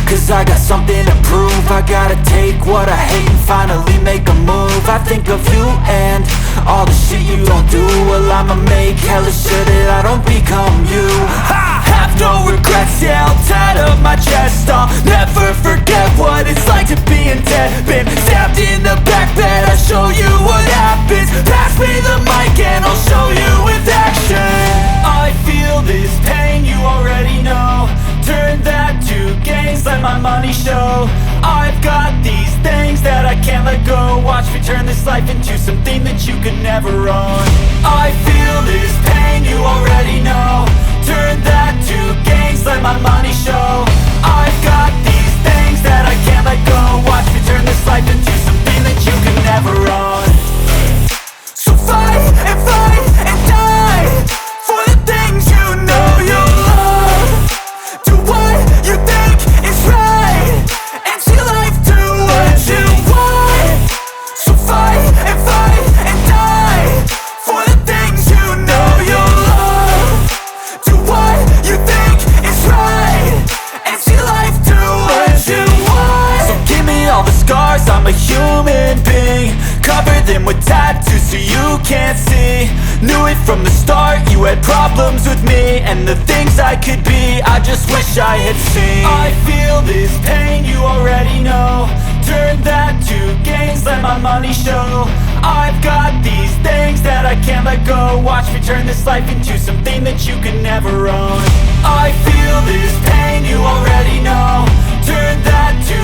Cause I got something to prove. I gotta take what I hate and finally make a move. I think of you and all the shit you don't do. Well, I'ma make hella sure that I don't become you. I have no regrets, yeah, I'll tattoo my chest. I'll never forget what it's like to be in debt. Been stabbed in the back bed, I'll show you what happens. Pass me the mic and I'll show you with action. I feel this pain, you already know. Turn that to gains, let my money show. I've got these things that I can't let go. Watch me turn this life into something that you could never own. I feel this pain, you already know. Turn that to gains, let my money show. I've got these things that I can't let go. Watch me turn this life into something that you could never own. So fight and die for the things you know you love. Do what you think is right and see life do what you want. So fight and die for the things you know you love. Do what you think is right and see life do what you want. So give me all the scars, I'm a human being. Cover them with tattoos so you can't see. Knew it from the start, you had problems with me and the things I could be, I just wish I had seen. I feel this pain, you already know. Turn that to gains, let my money show. I've got these things that I can't let go. Watch me turn this life into something that you can never own. I feel this pain, you already know. Turn that to